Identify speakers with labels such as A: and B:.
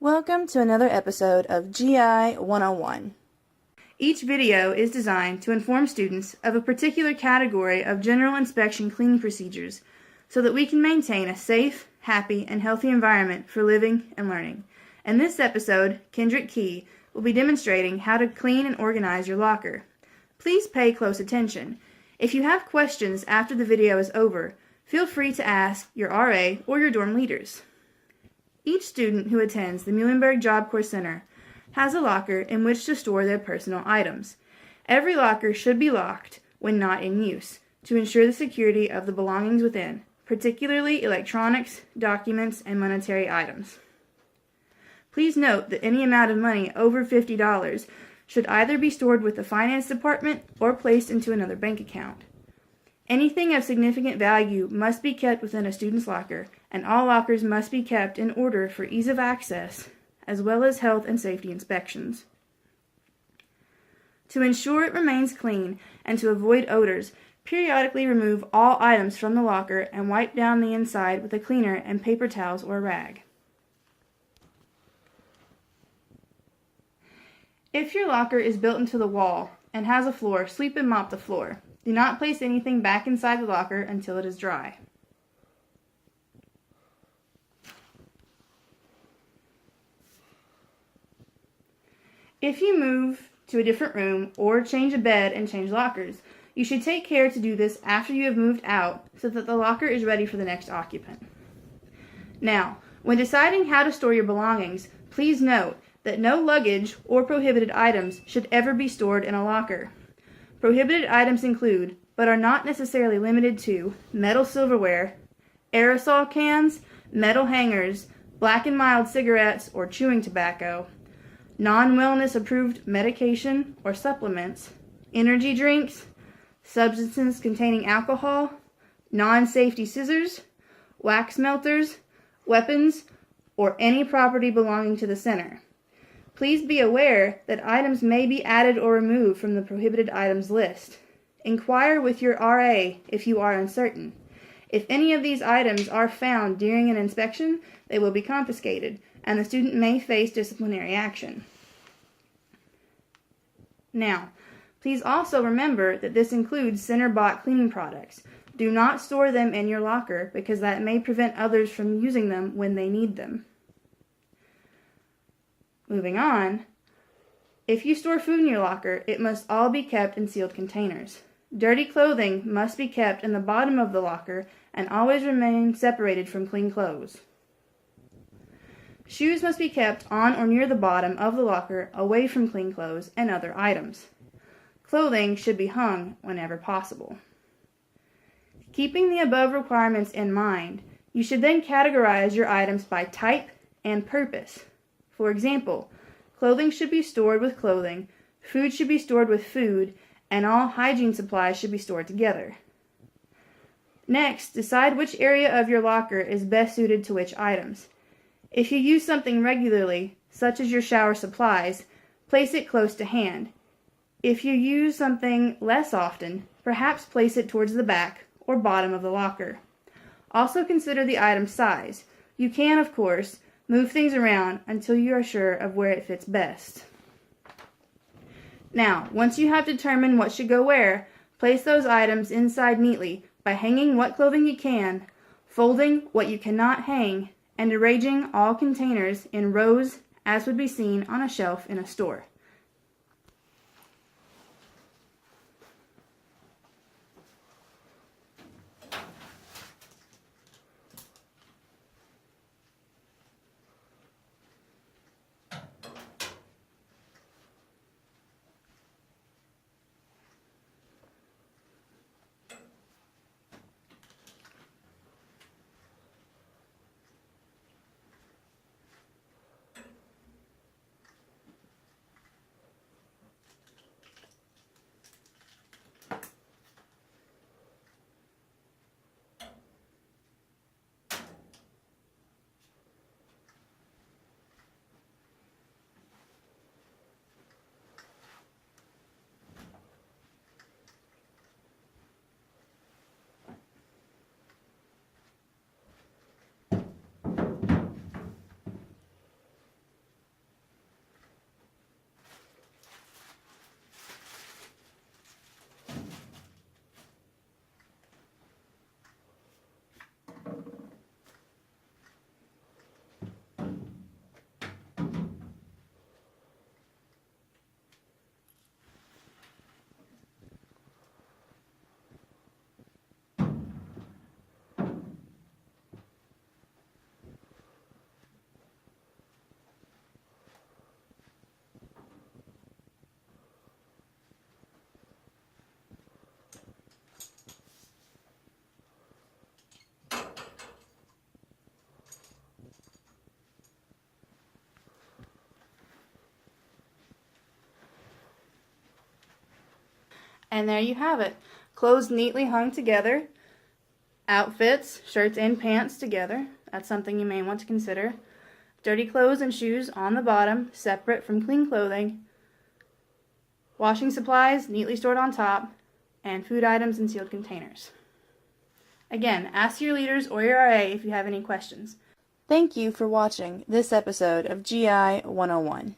A: Welcome to another episode of GI 101. Each video is designed to inform students of a particular category of general inspection cleaning procedures so that we can maintain a safe, happy, and healthy environment for living and learning. In this episode, Kendrick Key will be demonstrating how to clean and organize your locker. Please pay close attention. If you have questions after the video is over, feel free to ask your RA or your dorm leaders. Each student who attends the Muhlenberg Job Corps Center has a locker in which to store their personal items. Every locker should be locked when not in use to ensure the security of the belongings within, particularly electronics, documents, and monetary items. Please note that any amount of money over $50 should either be stored with the finance department or placed into another bank account. Anything of significant value must be kept within a student's locker, and all lockers must be kept in order for ease of access, as well as health and safety inspections. To ensure it remains clean and to avoid odors, periodically remove all items from the locker and wipe down the inside with a cleaner and paper towels or a rag. If your locker is built into the wall and has a floor, sweep and mop the floor. Do not place anything back inside the locker until it is dry. If you move to a different room or change a bed and change lockers, you should take care to do this after you have moved out so that the locker is ready for the next occupant. Now, when deciding how to store your belongings, please note that no luggage or prohibited items should ever be stored in a locker. Prohibited items include, but are not necessarily limited to, metal silverware, aerosol cans, metal hangers, black and mild cigarettes or chewing tobacco, non-wellness approved medication or supplements, energy drinks, substances containing alcohol, non-safety scissors, wax melters, weapons, or any property belonging to the center. Please be aware that items may be added or removed from the prohibited items list. Inquire with your RA if you are uncertain. If any of these items are found during an inspection, they will be confiscated, and the student may face disciplinary action. Now, please also remember that this includes center-bought cleaning products. Do not store them in your locker because that may prevent others from using them when they need them. Moving on, if you store food in your locker, it must all be kept in sealed containers. Dirty clothing must be kept in the bottom of the locker and always remain separated from clean clothes. Shoes must be kept on or near the bottom of the locker away from clean clothes and other items. Clothing should be hung whenever possible. Keeping the above requirements in mind, you should then categorize your items by type and purpose. For example, clothing should be stored with clothing, food should be stored with food, and all hygiene supplies should be stored together. Next, decide which area of your locker is best suited to which items. If you use something regularly, such as your shower supplies, place it close to hand. If you use something less often, perhaps place it towards the back or bottom of the locker. Also consider the item size. You can, of course, move things around until you are sure of where it fits best. Now, once you have determined what should go where, place those items inside neatly by hanging what clothing you can, folding what you cannot hang, and arranging all containers in rows as would be seen on a shelf in a store. And there you have it. Clothes neatly hung together. Outfits, shirts and pants together. That's something you may want to consider. Dirty clothes and shoes on the bottom, separate from clean clothing. Washing supplies neatly stored on top. And food items in sealed containers. Again, ask your leaders or your RA if you have any questions. Thank you for watching this episode of GI 101.